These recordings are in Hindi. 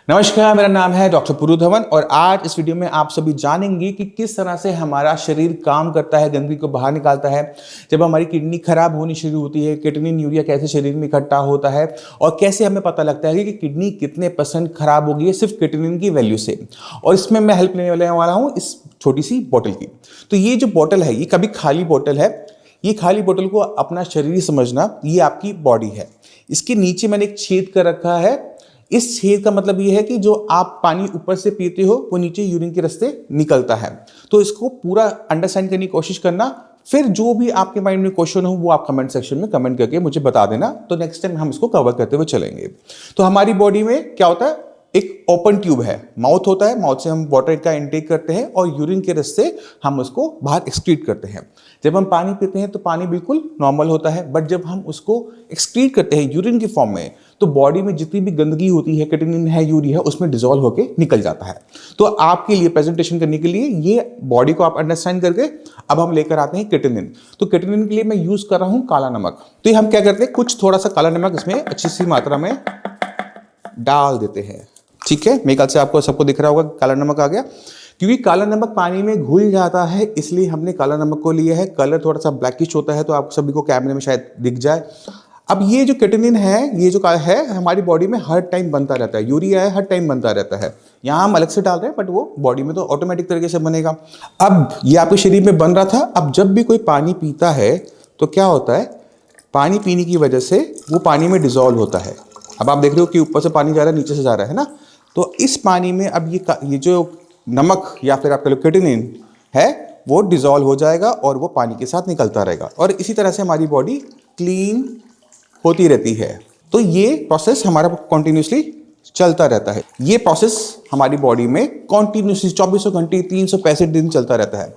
नमस्कार, मेरा नाम है डॉक्टर पुरु धवन और आज इस वीडियो में आप सभी जानेंगे कि किस तरह से हमारा शरीर काम करता है, गंदगी को बाहर निकालता है। जब हमारी किडनी खराब होनी शुरू होती है, क्रिएटिनिन यूरिया कैसे शरीर में इकट्ठा होता है और कैसे हमें पता लगता है कि किडनी कितने % खराब हो गई है सिर्फ क्रिएटिनिन की वैल्यू से। और इसमें मैं हेल्प लेने वाला हूँ इस छोटी सी बोतल की। तो ये जो बोतल है, ये कभी खाली बोतल है। ये खाली बोतल को अपना शरीर समझना, ये आपकी बॉडी है। इसके नीचे मैंने एक छेद कर रखा है। इस छेद का मतलब ये है कि जो आप पानी ऊपर से पीते हो वो नीचे यूरिन के रास्ते निकलता है। तो इसको पूरा अंडरस्टैंड करने की कोशिश करना। फिर जो भी आपके माइंड में क्वेश्चन हो वो आप कमेंट सेक्शन में कमेंट करके मुझे बता देना, तो नेक्स्ट टाइम हम इसको कवर करते हुए चलेंगे। तो हमारी बॉडी में क्या होता है, एक ओपन ट्यूब है, माउथ होता है। माउथ से हम वाटर का इंटेक करते हैं और यूरिन के रास्ते हम उसको बाहर एक्सक्रीट करते हैं। जब हम पानी पीते हैं तो पानी बिल्कुल नॉर्मल होता है, बट जब हम उसको एक्सक्रीट करते हैं यूरिन की फॉर्म में, तो बॉडी में जितनी भी गंदगी होती है, क्रिएटिनिन है, यूरिया है, उसमें डिसॉल्व होकर निकल जाता है। तो आपके लिए प्रेजेंटेशन करने के लिए ये बॉडी को आप अंडरस्टैंड करके अब हम लेकर आते हैं क्रिएटिनिन। तो क्रिएटिनिन के लिए मैं यूज कर रहा हूं काला नमक। तो ये हम क्या करते हैं, कुछ थोड़ा सा काला नमक इसमें अच्छी सी मात्रा में डाल देते हैं। ठीक है, मेरे ख्याल से आपको सबको दिख रहा होगा काला नमक आ गया। क्योंकि काला नमक पानी में घुल जाता है, इसलिए हमने काला नमक को लिया है। कलर थोड़ा सा ब्लैकिश होता है, तो आप सभी को कैमरे में शायद दिख जाए। अब ये जो क्रिएटिनिन है, ये जो है हमारी बॉडी में हर टाइम बनता रहता है। यूरिया है, हर टाइम बनता रहता है। यहाँ हम अलग से डाल रहे हैं, बट वो बॉडी में तो ऑटोमेटिक तरीके से बनेगा। अब ये आपके शरीर में बन रहा था। अब जब भी कोई पानी पीता है तो क्या होता है, पानी पीने की वजह से वो पानी में डिसॉल्व होता है। अब आप देख रहे हो कि ऊपर से पानी जा रहा है, नीचे से जा रहा है ना। तो इस पानी में अब ये जो नमक या फिर आप कह लो क्रिएटिनिन है, वो डिसॉल्व हो जाएगा और वो पानी के साथ निकलता रहेगा। और इसी तरह से हमारी बॉडी क्लीन होती रहती है। तो ये प्रोसेस हमारा कॉन्टिन्यूसली चलता रहता है। ये प्रोसेस हमारी बॉडी में कॉन्टिन्यूसली 24 घंटे 365 दिन चलता रहता है।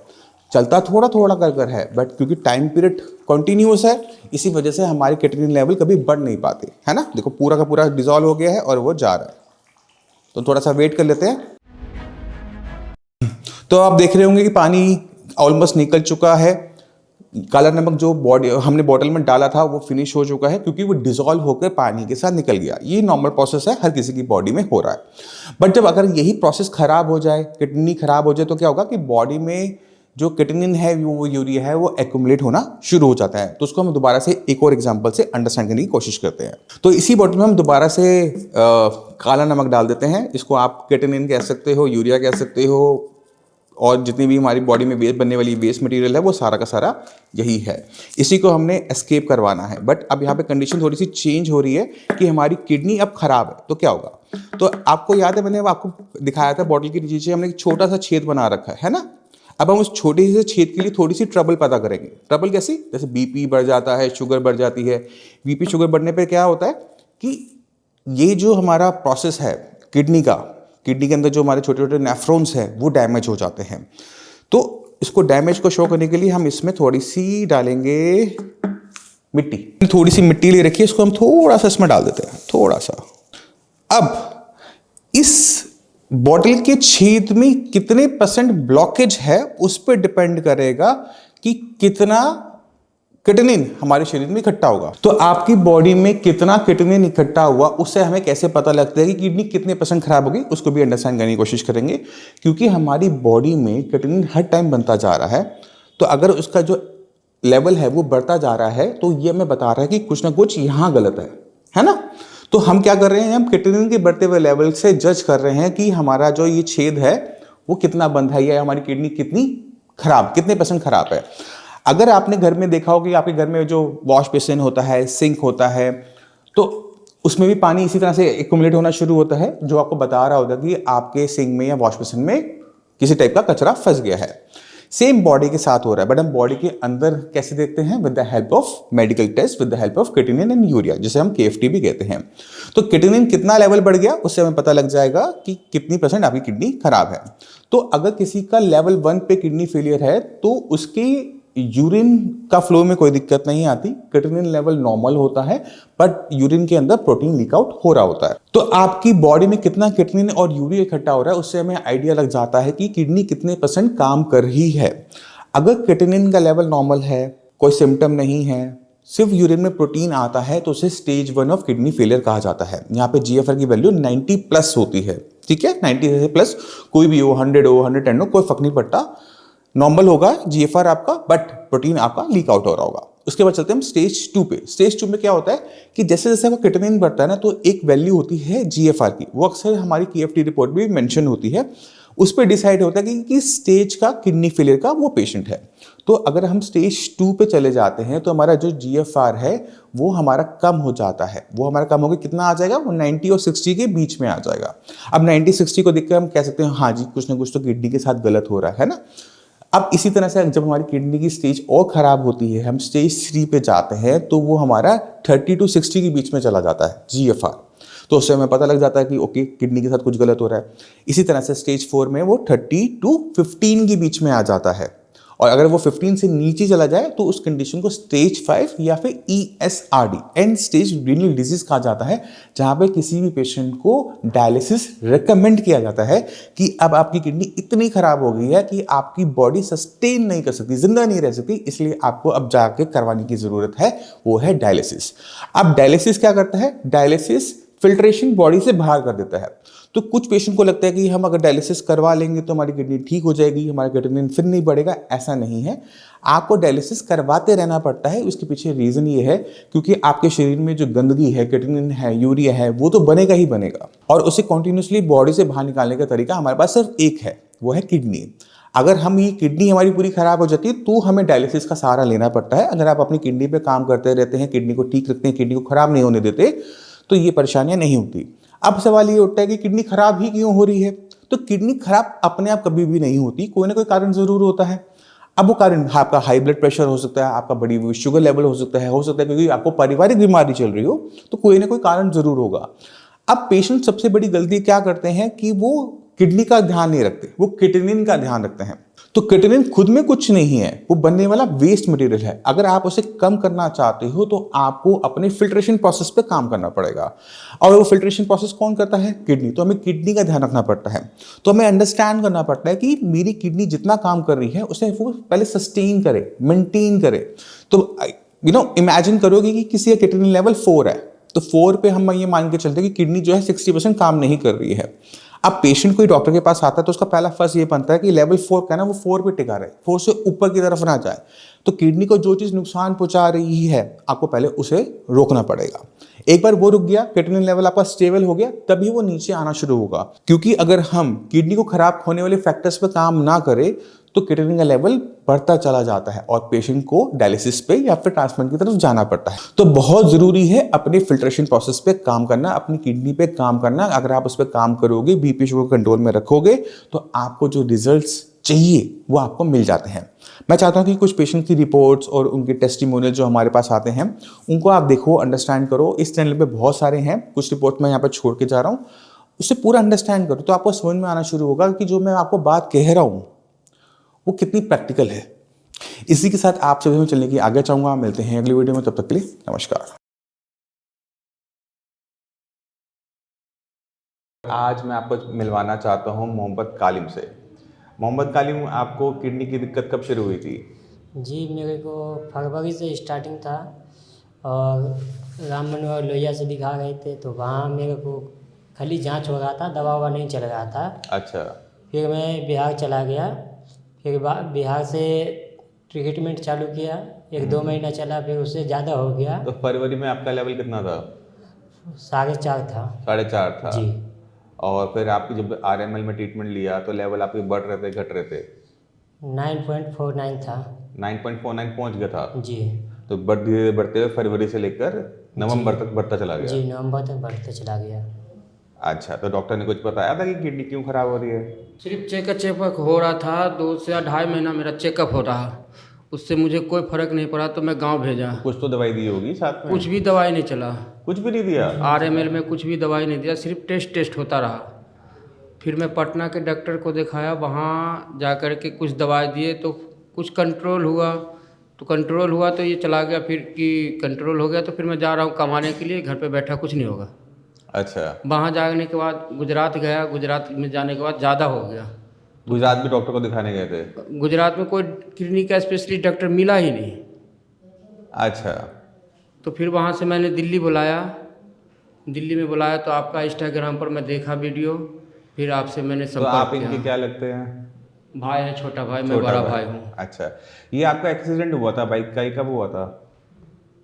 चलता थोड़ा थोड़ा कर है, बट क्योंकि टाइम पीरियड कॉन्टिन्यूस है, इसी वजह से हमारे क्रिएटिनिन लेवल कभी बढ़ नहीं पाते, है ना। देखो पूरा का पूरा डिसॉल्व हो गया है और वो जा रहा है। तो थोड़ा सा वेट कर लेते हैं। तो आप देख रहे होंगे कि पानी ऑलमोस्ट निकल चुका है। काला नमक जो बॉडी हमने बॉटल में डाला था वो फिनिश हो चुका है, क्योंकि वो डिसॉल्व होकर पानी के साथ निकल गया। ये नॉर्मल प्रोसेस है, हर किसी की बॉडी में हो रहा है। बट जब अगर यही प्रोसेस खराब हो जाए, किडनी खराब हो जाए, तो क्या होगा कि बॉडी में जो क्रिएटिनिन है, वो यूरिया है, वो एक्यूमुलेट होना शुरू हो जाता है। तो उसको हम दोबारा से एक और एग्जांपल से अंडरस्टैंड करने की कोशिश करते हैं। तो इसी बॉटल में हम दोबारा से काला नमक डाल देते हैं। इसको आप क्रिएटिनिन कह सकते हो, यूरिया कह सकते हो, और जितनी भी हमारी बॉडी में वेस्ट बनने वाली वेस्ट मटेरियल है, वो सारा का सारा यही है। इसी को हमने एस्केप करवाना है। बट अब यहाँ पे कंडीशन थोड़ी सी चेंज हो रही है कि हमारी किडनी अब खराब है। तो क्या होगा, तो आपको याद है मैंने आपको दिखाया था बॉटल के नीचे हमने एक छोटा सा छेद बना रखा है ना। अब हम उस छोटे से छेद के लिए थोड़ी सी ट्रबल पैदा करेंगे। ट्रबल कैसी, जैसे बीपी बढ़ जाता है, शुगर बढ़ जाती है। बीपी शुगर बढ़ने पर क्या होता है कि ये जो हमारा प्रोसेस है किडनी का, किडनी के अंदर जो हमारे छोटे छोटे नेफ्रॉन्स हैं वो डैमेज हो जाते हैं। तो इसको डैमेज को शो करने के लिए हम इसमें थोड़ी सी डालेंगे मिट्टी। थोड़ी सी मिट्टी ले रखी है, इसको हम थोड़ा सा इसमें डाल देते हैं, थोड़ा सा। अब इस बॉटल के छेद में कितने % ब्लॉकेज है उस पर डिपेंड करेगा कि कितना क्रिएटिनिन हमारे शरीर में इकट्ठा होगा। तो आपकी बॉडी में कितना क्रिएटिनिन इकट्ठा हुआ, उससे हमें कैसे पता लगता है कि किडनी कितने % खराब होगी, उसको भी अंडरस्टैंड करने की कोशिश करेंगे। क्योंकि हमारी बॉडी में क्रिएटिनिन हर टाइम बनता जा रहा है, तो अगर उसका जो लेवल है वो बढ़ता जा रहा है, तो ये हमें बता रहा है कि कुछ ना कुछ यहाँ गलत है ना। तो हम क्या कर रहे हैं, हम क्रिएटिनिन के बढ़ते हुए लेवल से जज कर रहे हैं कि हमारा जो ये छेद है वो कितना बंद है, या हमारी किडनी कितनी खराब, कितने % खराब है। अगर आपने घर में देखा हो कि आपके घर में जो वॉश बेसिन होता है, सिंक होता है, तो उसमें भी पानी इसी तरह से एक्यूमुलेट होना शुरू होता है, जो आपको बता रहा होगा कि आपके सिंक में या वॉश बेसिन में किसी टाइप का कचरा फंस गया है। सेम बॉडी के साथ हो रहा है, बट हम बॉडी के अंदर कैसे देखते हैं, with the help of medical test, with the help of creatinine and urea, जिसे हम KFT भी कहते हैं। तो क्रिएटिनिन कितना लेवल बढ़ गया, उससे हमें पता लग जाएगा कि कितनी % आपकी किडनी खराब है। तो अगर किसी का लेवल 1 पे किडनी फेलियर है, तो उसकी यूरिन का फ्लो में कोई दिक्कत नहीं आती, क्रिएटिनिन लेवल नॉर्मल होता है, बट यूरिन के अंदर प्रोटीन लीक आउट हो रहा होता है। तो आपकी बॉडी में कितना क्रिएटिनिन और यूरिया इकट्ठा हो रहा है, उससे हमें आइडिया लग जाता है कि किडनी कितने % काम कर रही है। अगर क्रिएटिनिन का लेवल नॉर्मल है, कोई सिम्टम नहीं है, सिर्फ यूरिन में प्रोटीन आता है तो उसे स्टेज 1 ऑफ किडनी फेलियर कहा जाता है। यहाँ पे जीएफआर की वैल्यू 90 प्लस होती है, ठीक है, 90 से प्लस, कोई भी हो, 100 हो, 110 हो, कोई फर्क नहीं पड़ता, नॉर्मल होगा जीएफआर आपका, बट प्रोटीन आपका लीक आउट हो रहा होगा। उसके बाद चलते हैं हम स्टेज 2 पे। स्टेज 2 में क्या होता है कि जैसे जैसे वो क्रिएटिनिन बढ़ता है ना, तो एक वैल्यू होती है जीएफआर की, वो अक्सर हमारी केएफटी रिपोर्ट में मेंशन होती है। उस पर डिसाइड होता है कि किस स्टेज का किडनी फेलियर का वो पेशेंट है। तो अगर हम स्टेज 2 पे चले जाते हैं तो हमारा जो जीएफआर है वो हमारा कम हो जाता है। वो हमारा कम होकर कितना आ जाएगा, वो 90 और 60 के बीच में आ जाएगा। अब 90-60 को देख कर हम कह सकते हैं हाँ जी कुछ ना कुछ तो किडनी के साथ गलत हो रहा है ना। अब इसी तरह से जब हमारी किडनी की स्टेज और ख़राब होती है, हम स्टेज 3 पे जाते हैं, तो वो हमारा 30 to 60 के बीच में चला जाता है जीएफआर। तो उससे हमें पता लग जाता है कि ओके किडनी के साथ कुछ गलत हो रहा है। इसी तरह से स्टेज 4 में वो 30 to 15 के बीच में आ जाता है, और अगर वो 15 से नीचे चला जाए तो उस कंडीशन को स्टेज 5 या फिर ESRD, and stage renal disease कहा जाता है, जहां पे किसी भी पेशेंट को डायलिसिस रेकमेंड किया जाता है कि अब आपकी किडनी इतनी खराब हो गई है कि आपकी बॉडी सस्टेन नहीं कर सकती, जिंदा नहीं रह सकती, इसलिए आपको अब जाके करवाने की जरूरत है, वो है डायलिसिस। अब डायलिसिस क्या करता है, डायलिसिस फिल्ट्रेशन बॉडी से बाहर कर देता है। तो कुछ पेशेंट को लगता है कि हम अगर डायलिसिस करवा लेंगे तो हमारी किडनी ठीक हो जाएगी, हमारा क्रिएटिनिन फिर नहीं बढ़ेगा। ऐसा नहीं है, आपको डायलिसिस करवाते रहना पड़ता है। उसके पीछे रीजन ये है क्योंकि आपके शरीर में जो गंदगी है, क्रिएटिनिन है, यूरिया है, वो तो बनेगा ही बनेगा, और उसे कॉन्टिन्यूसली बॉडी से बाहर निकालने का तरीका हमारे पास सिर्फ एक है, वो है किडनी। अगर हम ये किडनी हमारी पूरी खराब हो जाती है तो हमें डायलिसिस का सहारा लेना पड़ता है। अगर आप अपनी किडनी पे काम करते रहते हैं, किडनी को ठीक रखते हैं, किडनी को खराब नहीं होने देते, तो ये परेशानियां नहीं होती। अब सवाल ये उठता है कि किडनी खराब ही क्यों हो रही है। तो किडनी खराब अपने आप कभी भी नहीं होती, कोई ना कोई कारण जरूर होता है। अब वो कारण आपका हाई ब्लड प्रेशर हो सकता है, आपका बढ़ी हुई शुगर लेवल हो सकता है क्योंकि आपको पारिवारिक बीमारी चल रही हो, तो कोई ना कोई कारण जरूर होगा। अब पेशेंट सबसे बड़ी गलती क्या करते हैं कि वो किडनी का ध्यान नहीं रखते, वो क्रिएटिनिन का ध्यान रखते हैं। तो क्रिएटिनिन खुद में कुछ नहीं है, वो बनने वाला वेस्ट मटेरियल है। अगर आप उसे कम करना चाहते हो तो आपको अपने फिल्ट्रेशन प्रोसेस पे काम करना पड़ेगा, और वो फिल्ट्रेशन प्रोसेस कौन करता है, किडनी। तो हमें किडनी का ध्यान रखना पड़ता है। तो हमें अंडरस्टैंड करना पड़ता है कि मेरी किडनी जितना काम कर रही है उसे वो पहले सस्टेन करे, मेंटेन करे। तो इमेजिन करोगे कि किसी का क्रिएटिनिन लेवल 4 है, तो 4 पे हम ये मान के चलते हैं कि किडनी जो है 60% काम नहीं कर रही है। अब पेशेंट कोई डॉक्टर के पास आता है तो उसका पहला फर्स्ट ये बनता है कि लेवल 4 का ना वो 4 पे टिका रहे, 4 से ऊपर की तरफ ना जाए। तो किडनी को जो चीज़ नुकसान पहुंचा रही है आपको पहले उसे रोकना पड़ेगा। एक बार वो रुक गया, क्रिएटिनिन लेवल आपका स्टेबल हो गया, तभी वो नीचे आना शुरू होगा। क्योंकि अगर हम किडनी को खराब होने वाले फैक्टर्स पे काम ना करें तो क्रिएटिनिन का लेवल बढ़ता चला जाता है और पेशेंट को डायलिसिस पे या फिर ट्रांसप्लांट की तरफ जाना पड़ता है। तो बहुत जरूरी है अपने फिल्ट्रेशन प्रोसेस पे काम करना, अपनी किडनी पे काम करना। अगर आप उस पर काम करोगे, बीपी शुगर कंट्रोल में रखोगे, तो आपको जो रिजल्ट्स चाहिए वो आपको मिल जाते हैं। मैं चाहता हूं कि कुछ पेशेंट की रिपोर्ट्स और उनके टेस्टिमोनियल जो हमारे पास आते हैं उनको आप देखो, अंडरस्टैंड करो। इस चैनल पे बहुत सारे हैं, कुछ रिपोर्ट मैं यहाँ पर छोड़ के जा रहा हूँ, उससे पूरा अंडरस्टैंड करो तो आपको समझ में आना शुरू होगा कि जो मैं आपको बात कह रहा हूँ वो कितनी प्रैक्टिकल है। इसी के साथ आप सभी में चलने की आगे चाहूंगा। मिलते हैं अगली वीडियो में, तब तक के लिए नमस्कार। आज मैं आपको मिलवाना चाहता हूं मोहम्मद कालिम से। मोहम्मद कालिम, आपको किडनी की दिक्कत कब शुरू हुई थी? जी, मेरे को फरवरी से स्टार्टिंग था और राम मनोहर लोहिया से दिखा गए थे, तो वहाँ मेरे को खाली जांच हो रहा था, दवा ववा नहीं चल रहा था। अच्छा। फिर मैं बिहार चला गया, फिर बिहार से ट्रीटमेंट चालू किया, 1-2 महीना चला, फिर उससे ज़्यादा हो गया। तो फरवरी में आपका लेवल कितना था? 4.5 था। 4.5 था जी। और फिर आपकी जब RML में ट्रीटमेंट लिया तो लेवल आपके बढ़ रहे थे, घट रहे थे? 9.49 था। 9.49 पहुंच गया था। जी। तो धीरे बढ़ते हुए फरवरी से लेकर नवंबर तक बढ़ता चला गया। जी, नवंबर तक बढ़ते चला गया। अच्छा, तो डॉक्टर ने कुछ बताया था कि किडनी क्यों खराब हो रही है? सिर्फ चेकअप हो रहा था, 2 से 2.5 महीना मेरा चेकअप हो रहा, उससे मुझे कोई फर्क नहीं पड़ा, तो मैं गांव भेजा। कुछ तो दवाई दी होगी साथ में? कुछ भी दवाई नहीं चला, कुछ भी नहीं दिया? RML में कुछ भी दवाई नहीं दिया, सिर्फ टेस्ट होता रहा। फिर मैं पटना के डॉक्टर को दिखाया, वहाँ जा कर के कुछ दवाई दिए तो कुछ कंट्रोल हुआ, तो ये चला गया। फिर कि कंट्रोल हो गया तो फिर मैं जा रहा हूँ कमाने के लिए, घर पे बैठा कुछ नहीं होगा। अच्छा। वहाँ जाने के बाद गुजरात गया, गुजरात में जाने के बाद ज़्यादा हो गया। गुजरात में डॉक्टर को दिखाने गए थे? गुजरात में कोई किडनी का स्पेशलिस्ट डॉक्टर मिला ही नहीं। अच्छा। तो फिर वहाँ से मैंने दिल्ली में बुलाया तो आपका इंस्टाग्राम पर मैं देखा वीडियो, फिर आपसे मैंने तो संपर्क आप इनके किया। क्या लगते हैं? भाई है, छोटा भाई, मैं छोटा बड़ा भाई हूँ। अच्छा, ये आपका एक्सीडेंट हुआ था बाइक का, ये कब हुआ था?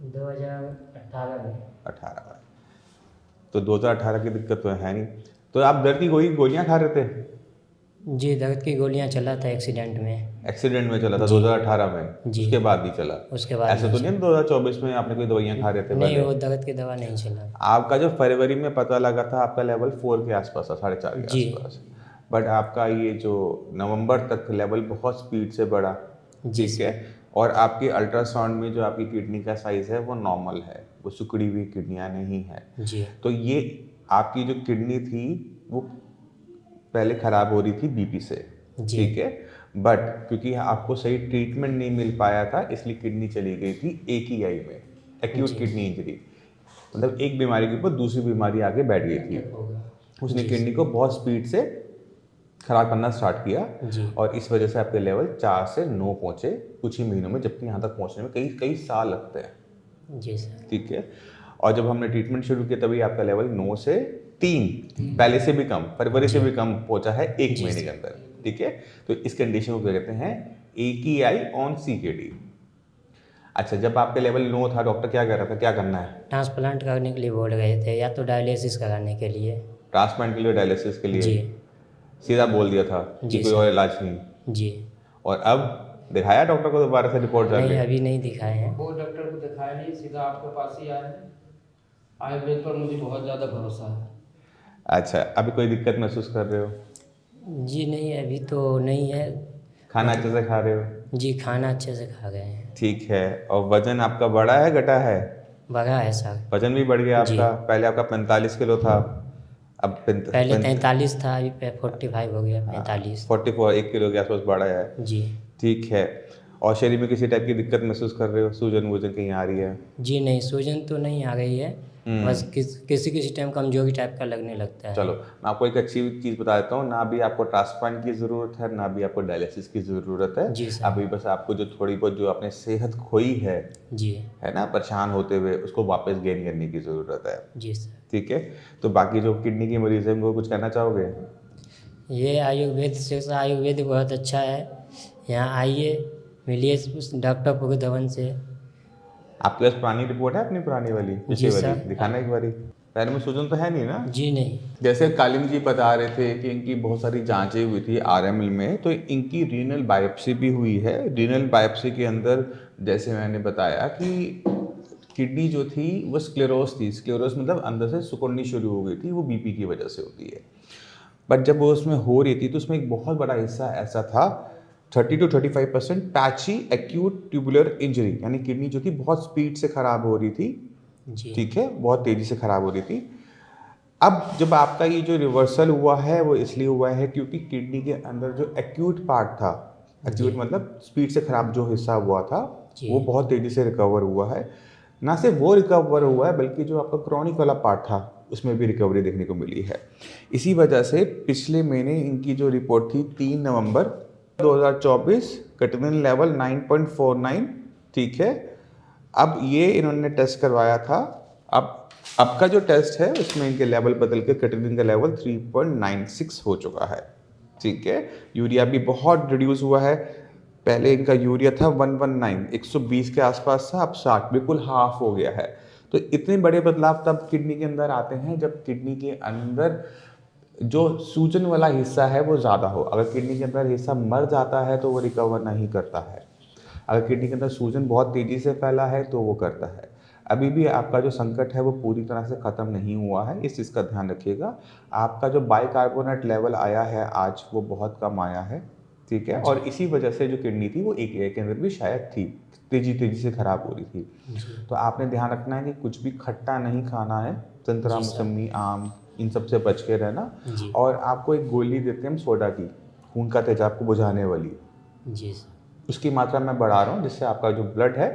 2018 में। 18 में। तो 2018 की दिक्कत तो है नहीं। तो आप दर्द की गोलियां खा रहे थे? जी, दर्द की गोलियां चला था एक्सीडेंट में। एक्सीडेंट में चला था जी। 2018 में, जी। उसके बाद नहीं चला? उसके बाद ऐसा तो नहीं 2024 में आपने कोई दवाइयां खा रहे थे नहीं, पहले? वो दर्द की दवा नहीं चला। आपका जो फरवरी में पता लगा था आपका लेवल 4 के आसपास था, 4.5 के जी। आसपास। बट आपका ये जो नवंबर तक लेवल बहुत स्पीड से बढ़ा, जी ठीक है। और आपके अल्ट्रासाउंड में जो आपकी किडनी का साइज है वो नॉर्मल है, वो सिकुड़ी हुई किडनियाँ नहीं है। जी। तो ये आपकी जो किडनी थी वो पहले खराब हो रही थी बीपी से, जी। ठीक है। बट क्योंकि आपको सही ट्रीटमेंट नहीं मिल पाया था इसलिए किडनी चली गई थी एक ही आई में, एक्यूट जी। Kidney injury. मतलब एक बीमारी के ऊपर दूसरी बीमारी आगे बैठ गई थी। उसने किडनी को बहुत स्पीड से खराब करना स्टार्ट किया जी। और इस वजह से आपके लेवल 4 से 9 पहुंचे कुछ ही महीनों में, जबकि यहाँ तक पहुंचने में कई कई साल लगते हैं। जी सर। ठीक है। और जब हमने ट्रीटमेंट शुरू किया तभी आपका लेवल 9 से 3, पहले से भी कम, फरवरी से भी कम पहुंचा है एक महीने के अंदर, ठीक है। तो इस कंडीशन को क्या कहते हैं? AKI on CKD। अच्छा, जब आपके लेवल 9 था डॉक्टर क्या कह रहा था, क्या करना है? ट्रांसप्लांट करने के लिए बोल रहे थे, या तो डायलिसिस कराने के लिए। ट्रांसप्लांट के लिए, डायलिसिस के लिए जी। सीधा बोल दिया था कि जी कोई सर। और इलाज नहीं। जी। और अब दिखाया डॉक्टर को दोबारा से रिपोर्ट नहीं, जाके? अभी नहीं दिखाए हैं। वो डॉक्टर को दिखाया नहीं, सीधा आपके पास ही आए। आयुर्वेद पर मुझे बहुत ज़्यादा भरोसा है। अच्छा, अभी कोई दिक्कत महसूस कर रहे हो? जी नहीं, अभी तो नहीं है। खाना अच्छे से खा रहे हो? जी, खाना अच्छे से खा गए हैं। ठीक है। और वजन आपका बढ़ा है घटा है? बढ़ा है सर। वजन भी बढ़ गया जी। आपका? पहले आपका 45 किलो था, अब पहले 43 था, अभी 45 हो गया, 45। 44, 1 किलो के आसपास बढ़ा है। जी। ठीक है। और शरीर में किसी टाइप की दिक्कत महसूस कर रहे हो? सूजन वूजन कहीं आ रही है? जी नहीं, सूजन तो नहीं आ रही है, बस किसी टाइम कमजोरी टाइप का लगने लगता है। चलो, मैं आपको एक अच्छी चीज़ बता देता हूँ, ना भी आपको ट्रांसप्लांट की ज़रूरत है ना भी आपको डायलिसिस की ज़रूरत है। जी सर। अभी बस आपको जो थोड़ी बहुत जो आपने सेहत खोई है जी। है ना, परेशान होते हुए, उसको वापस गेन करने की ज़रूरत है। जी सर। ठीक है। तो बाकी जो किडनी की मरीज है उनको कुछ कहना चाहोगे? ये आयुर्वेद बहुत अच्छा है, यहाँ आइए, मिलिए उस डॉक्टर पुर धवन से। आपके पास पुरानी रिपोर्ट है अपनी पुरानी वाली, पिछली जी वाली? सर। दिखाना एक बारी। पैर में सूजन तो है नहीं ना? जी नहीं। जैसे कालिम जी बता रहे थे कि इनकी बहुत सारी जांचें हुई थी RML में, तो इनकी रीनल बायोप्सी भी हुई है। रीनल बायोप्सी के अंदर जैसे मैंने बताया कि किडनी जो थी वो स्क्लेरोस थी। स्क्लेरोस मतलब अंदर से सिकुड़नी शुरू हो गई थी, वो BP की वजह से होती है। बट जब वो उसमें हो रही थी तो उसमें एक बहुत बड़ा हिस्सा ऐसा था, 30 to 35% patchy acute tubular injury, यानी किडनी जो थी बहुत स्पीड से ख़राब हो रही थी, जी। ठीक है, बहुत तेज़ी से ख़राब हो रही थी। अब जब आपका ये जो रिवर्सल हुआ है वो इसलिए हुआ है क्योंकि किडनी के अंदर जो एक्यूट पार्ट था, एक्यूट मतलब स्पीड से ख़राब जो हिस्सा हुआ था, वो बहुत तेज़ी से रिकवर हुआ है। ना सिर्फ वो रिकवर हुआ है बल्कि जो आपका क्रॉनिक वाला पार्ट था उसमें भी रिकवरी देखने को मिली है। इसी वजह से पिछले महीने इनकी जो रिपोर्ट थी 3 नवंबर 2024, क्रिएटिनिन लेवल 9.49, ठीक है। अब ये इन्होंने टेस्ट करवाया था, अब का जो टेस्ट है उसमें इनके लेवल बदल के क्रिएटिनिन का लेवल 3.96 हो चुका है, ठीक है। यूरिया भी बहुत रिड्यूस हुआ है। पहले इनका यूरिया था 119, 120 के आसपास था, अब 60, बिल्कुल हाफ हो गया है। तो इतने बड़े बदलाव तब किडनी के अंदर आते हैं जब किडनी के अंदर जो सूजन वाला हिस्सा है वो ज़्यादा हो। अगर किडनी के अंदर हिस्सा मर जाता है तो वो रिकवर नहीं करता है। अगर किडनी के अंदर सूजन बहुत तेज़ी से फैला है तो वो करता है। अभी भी आपका जो संकट है वो पूरी तरह से ख़त्म नहीं हुआ है, इस चीज़ का ध्यान रखिएगा। आपका जो बाइकार्बोनेट लेवल आया है आज वो बहुत कम आया है, ठीक है। और इसी वजह से जो किडनी थी वो AKI के अंदर भी शायद थी, तेज़ी से ख़राब हो रही थी। तो आपने ध्यान रखना है कि कुछ भी खट्टा नहीं खाना है, संतरा, मौसमी, आम, इन सब से बच के रहना। और आपको एक गोली देते हैं हम सोडा की, खून का तेजाब को बुझाने वाली। जी सर। उसकी मात्रा मैं बढ़ा रहा हूँ जिससे आपका जो ब्लड है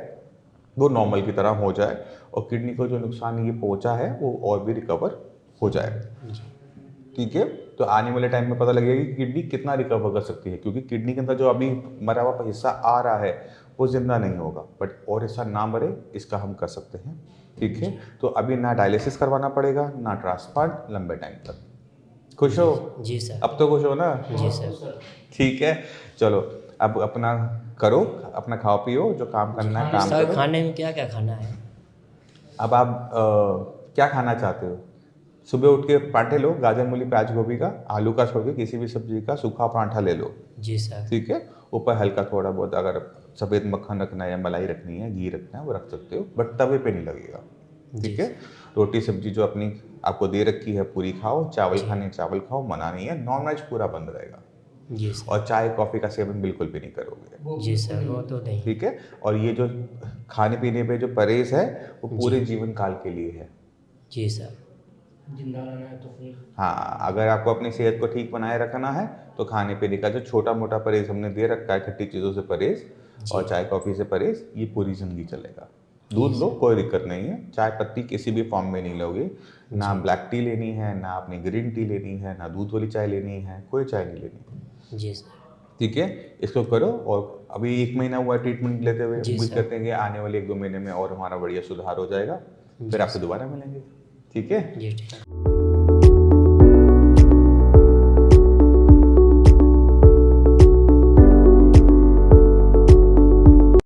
वो नॉर्मल की तरह हो जाए और किडनी को जो नुकसान ये पहुँचा है वो और भी रिकवर हो जाए, ठीक है। तो आने वाले टाइम में पता लगेगा कि किडनी कितना रिकवर कर सकती है, क्योंकि किडनी के अंदर जो अभी मरा हुआ हिस्सा आ रहा है वो जिंदा नहीं होगा, बट और ऐसा ना मरे इसका हम कर सकते हैं। ठीक है, तो अभी ना डायलिसिस करवाना पड़ेगा ना ट्रांसप्लांट लंबे टाइम तक। खुश हो? जी सर। अब तो खुश हो ना? जी सर। ठीक है, चलो अब अपना करो, अपना खाओ पियो, जो काम करना है काम सर करो। खाने में क्या क्या खाना है? अब आप क्या खाना चाहते हो? सुबह उठ के पराठे लो, गाजर मूली प्याज गोभी का, आलू का छोड़ के किसी भी सब्जी का सूखा पराठा ले लो। जी सर। ठीक है, ऊपर हल्का थोड़ा बहुत अगर सफ़ेद मक्खन रखना है या मलाई रखनी है, घी रखना है, वो रख सकते हो, बट तवे पे नहीं लगेगा। ठीक है, रोटी सब्जी जो अपनी आपको दे रखी है पूरी खाओ, चावल खाने चावल खाओ, मना नहीं है, नॉनवेज पूरा बंद रहेगा। जी सर। और चाय कॉफ़ी का सेवन बिल्कुल भी नहीं करोगे। जी सर, वो तो नहीं। ठीक है, और ये जो खाने पीने पे जो परहेज है वो पूरे जीवन काल के लिए है। जी सर। जिंदा रहना है तो फिर हाँ, अगर आपको अपनी सेहत को ठीक बनाए रखना है तो खाने पीने का जो छोटा मोटा परहेज हमने दे रखा है, खट्टी चीज़ों से परहेज और चाय कॉफ़ी से परहेज, ये पूरी ज़िंदगी चलेगा। दूध लो, कोई दिक्कत नहीं है, चाय पत्ती किसी भी फॉर्म में नहीं लोगे, ना ब्लैक टी लेनी है, ना अपनी ग्रीन टी लेनी है, ना दूध वाली चाय लेनी है, कोई चाय नहीं लेनी। जी सर। ठीक है, इसको करो। और अभी 1 महीना हुआ ट्रीटमेंट लेते हुए, जी उम्मीद सर। करते हैं कि आने वाले 1-2 महीने में और हमारा बढ़िया सुधार हो जाएगा, फिर आपसे दोबारा मिलेंगे। ठीक है। जी ठीक है।